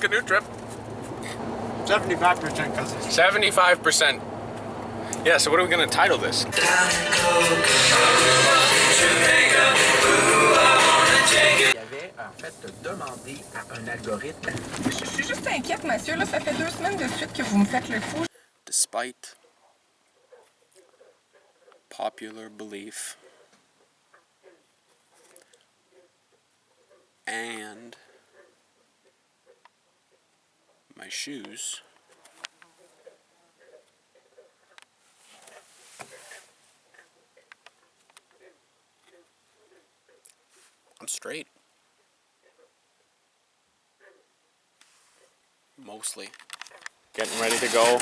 canoe trip. 75% cousins. 75%. Yeah, so what are we going to title this? Je suis juste inquiète, monsieur. Là, ça fait 2 semaines de suite que vous me faites le fou. Despite popular belief and my shoes I'm straight. Mostly. Getting ready to go.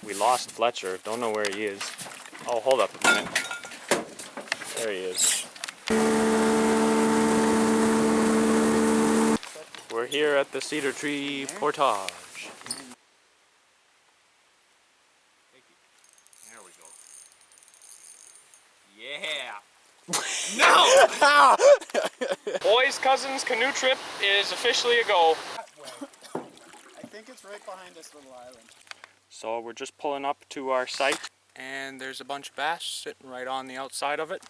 We lost Fletcher. Don't know where he is. Oh, hold up a minute. There he is. We're here at the Cedar Tree Portage. There we go. Yeah. No! Boys, cousins, canoe trip is officially a go. I think it's right behind this little island. So we're just pulling up to our site, and there's a bunch of bass sitting right on the outside of it.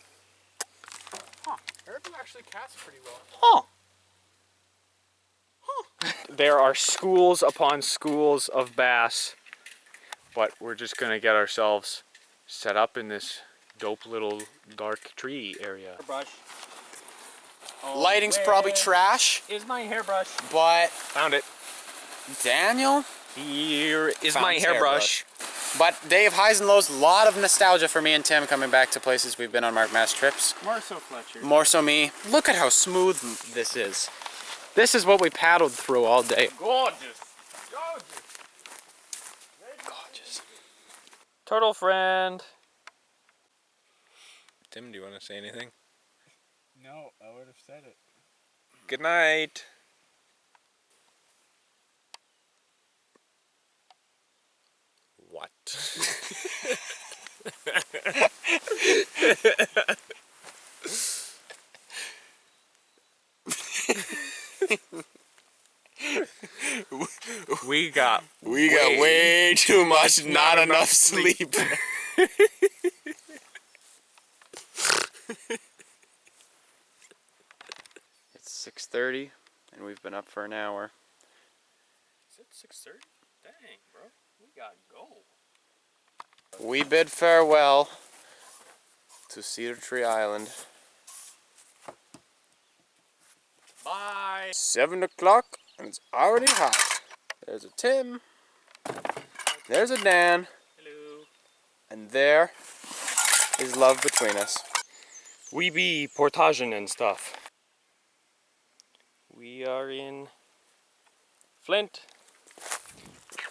Huh. Eric actually casts pretty well. Huh. There are schools upon schools of bass, but we're just gonna get ourselves set up in this dope little dark tree area. Brush. Oh, Lighting's probably trash, is my hairbrush. but Found it. Daniel Here is found my his hairbrush. But Dave, highs and lows, a lot of nostalgia for me and Tim coming back to places we've been on Mark Mass trips. More so Fletcher. More so me. Look at how smooth this is. This is what we paddled through all day. Gorgeous. Gorgeous. Turtle friend. Tim, do you want to say anything? No, I would have said it. Good night. What? We got way too much, not enough sleep. It's 6:30 and we've been up for an hour. Is it 6:30? Dang, bro. We gotta go. We bid farewell to Cedar Tree Island. Bye. 7 o'clock and it's already hot. There's a Tim. There's a Dan. Hello. And there is love between us. We be portaging and stuff. We are in Flint.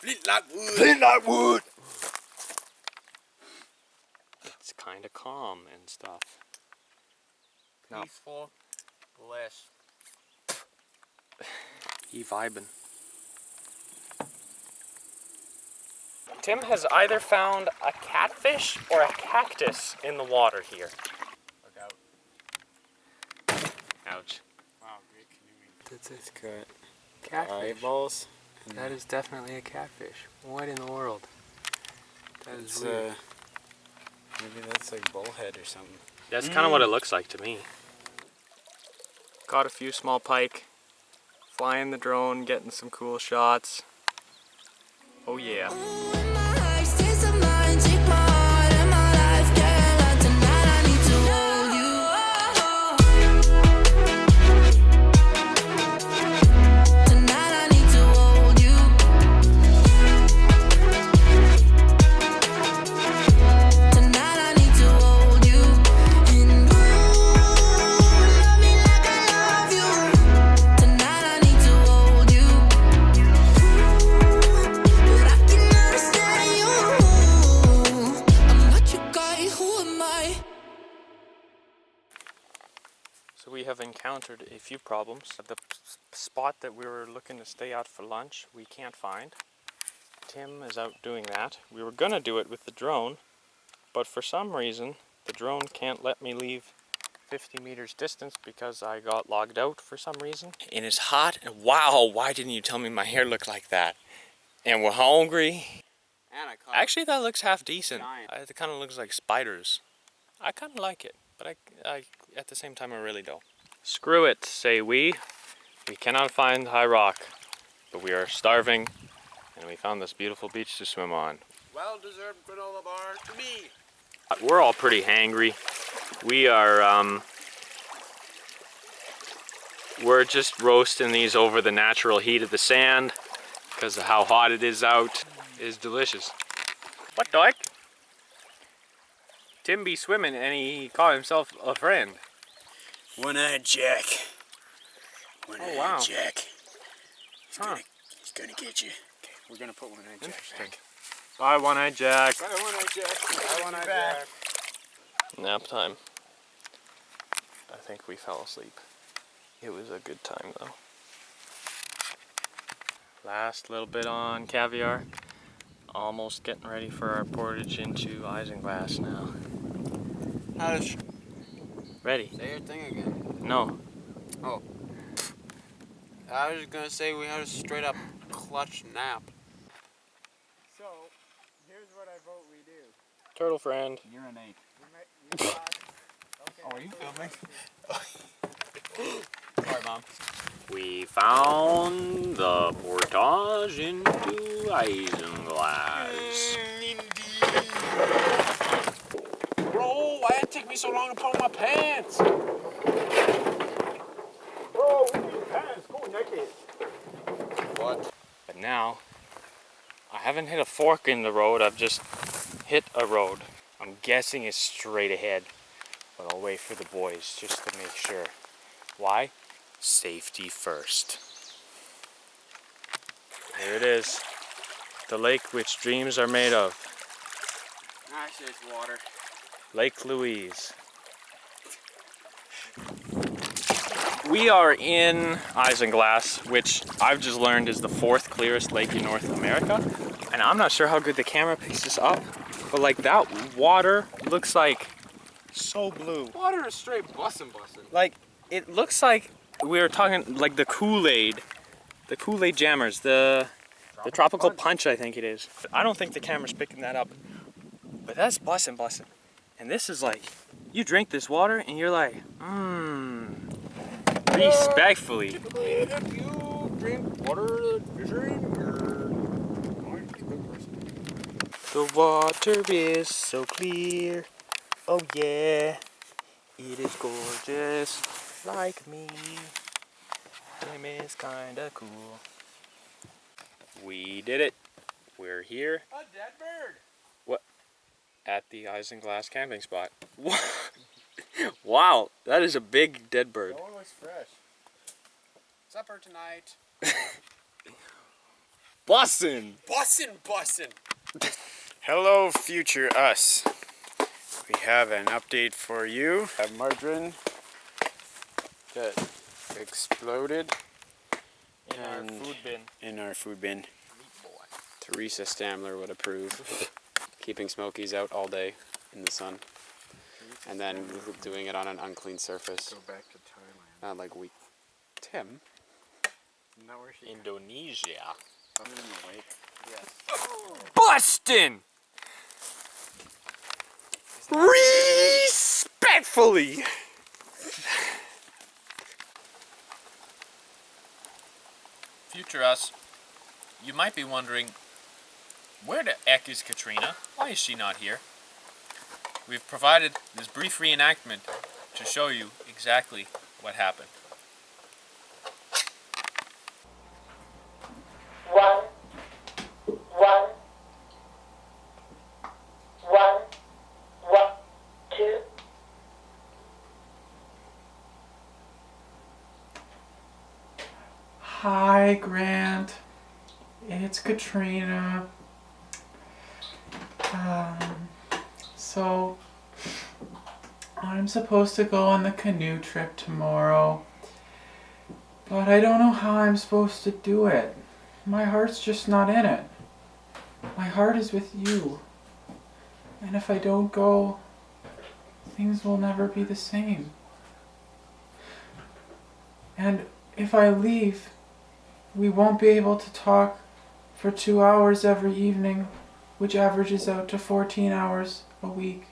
Flint like wood. Flint like wood. It's kind of calm and stuff. No. Peaceful bliss. He vibing. Tim has either found a catfish or a cactus in the water here. Look out. Ouch. Wow, great canoeing. That's its cut. Catfish. Eyeballs. That is definitely a catfish. What in the world? That is weird. Maybe that's like bullhead or something. That's kind of what it looks like to me. Caught a few small pike. Flying the drone, getting some cool shots. Oh yeah. So we have encountered a few problems. The spot that we were looking to stay at for lunch, we can't find. Tim is out doing that. We were gonna do it with the drone, but for some reason, the drone can't let me leave 50 meters distance because I got logged out for some reason. And it's hot, and wow, why didn't you tell me my hair looked like that? And we're hungry. And I caught Actually, that looks half decent. giant. It kind of looks like spiders. I kind of like it, but I at the same time I really don't. Screw it, say we. We cannot find high rock, but we are starving, and we found this beautiful beach to swim on. Well-deserved granola bar to me. We're all pretty hangry. We are, we're just roasting these over the natural heat of the sand because of how hot it is out. It's delicious. What the heck? Tim be swimming and he caught himself a friend. One-eyed Jack. One-eyed wow. Jack. Huh. He's gonna get you. Okay, we're gonna put One-eyed Jack Interesting. back. Bye, One-Eyed Jack. Bye, One-eyed Jack. Bye, One-eyed Jack. Nap time. I think we fell asleep. It was a good time though. Last little bit on caviar. Almost getting ready for our portage into isinglass now. How does Ready? say your thing again? No. I was just gonna say we had a straight up clutch nap. So, here's what I vote we do. Turtle friend. Urinate. Okay. Oh, are you filming? Sorry, Mom. We found the portage into isinglass. Bro, why did it take me so long to put on my pants? Bro, we need pants. Go naked. What? But now, I haven't hit a fork in the road, I've just hit a road. I'm guessing it's straight ahead, but I'll wait for the boys just to make sure. Why? Safety first. Here it is. The lake which dreams are made of. Actually, it's water. Lake Louise. We are in Isinglass, which I've just learned is the 4th clearest lake in North America. And I'm not sure how good the camera picks this up, but like that water looks like so blue. Water is straight bussin'. Like, it looks like we were talking like the Kool-Aid jammers, the tropical punch, I think it is. I don't think the camera's picking that up, but that's bussin'. And this is like, you drink this water and you're like, respectfully. Typically, if you drink water that you drink, you're going to be a good person. The water is so clear, oh yeah, it is gorgeous, like me. Tim is kinda cool. We did it. We're here A dead bird. at the Isinglass camping spot. Wow, that is a big dead bird. That one looks fresh. Supper tonight. Bussin'! Bussin'. Hello, future us. We have an update for you. A margarine that exploded In our And- food bin. in our food bin. Teresa Stamler would approve. Keeping smokies out all day in the sun. And then doing it on an unclean surface. Go back to Thailand. Not like we... Tim? Isn't that where she Indonesia. I'm in the lake. Bustin'! Respectfully! Future us, you might be wondering, where the heck is Katrina? Why is she not here? We've provided this brief reenactment to show you exactly what happened. One, one, one, one, two. Hi, Grant. It's Katrina. So I'm supposed to go on the canoe trip tomorrow, but I don't know how I'm supposed to do it. My heart's just not in it. My heart is with you. And if I don't go, things will never be the same. And if I leave, we won't be able to talk for 2 hours every evening, which averages out to 14 hours a week.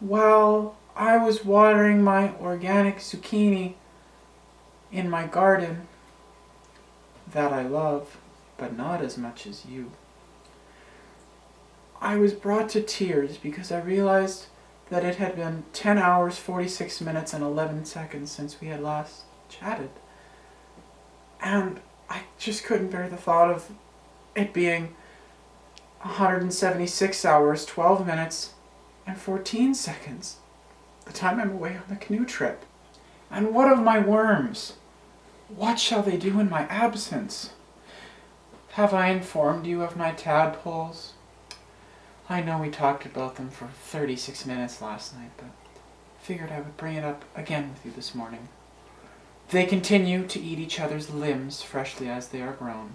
While I was watering my organic zucchini in my garden, that I love, but not as much as you, I was brought to tears because I realized that it had been 10 hours, 46 minutes, and 11 seconds since we had last chatted. And I just couldn't bear the thought of it being 176 hours, 12 minutes, and 14 seconds, the time I'm away on the canoe trip. And what of my worms? What shall they do in my absence? Have I informed you of my tadpoles? I know we talked about them for 36 minutes last night, but figured I would bring it up again with you this morning. They continue to eat each other's limbs freshly as they are grown.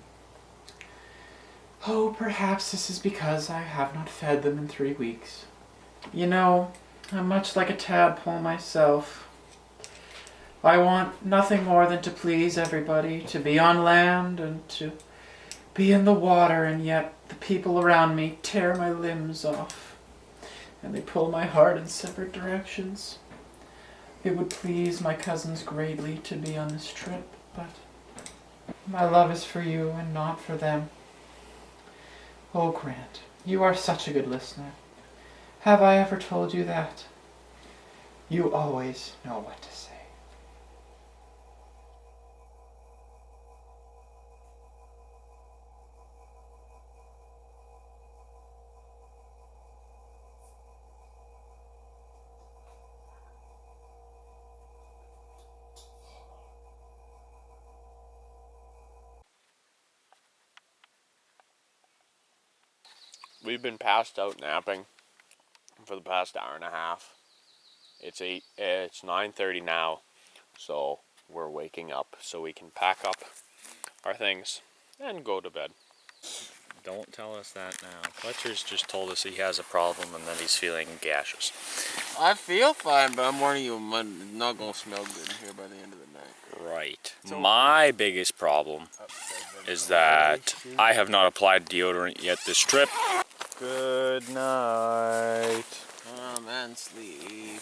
Oh, perhaps this is because I have not fed them in 3 weeks. You know, I'm much like a tadpole myself. I want nothing more than to please everybody, to be on land and to be in the water, and yet the people around me tear my limbs off, and they pull my heart in separate directions. It would please my cousins greatly to be on this trip, but my love is for you and not for them. Oh, Grant, you are such a good listener. Have I ever told you that? You always know what to say. We've been passed out napping for the past hour and a half. It's 9:30 now, so we're waking up so we can pack up our things and go to bed. Don't tell us that now. Fletcher's just told us he has a problem and that he's feeling gaseous. I feel fine, but I'm warning you, I'm not gonna smell good here by the end of the night. Right. My biggest problem is that I have not applied deodorant yet this trip. Good night. Come and sleep.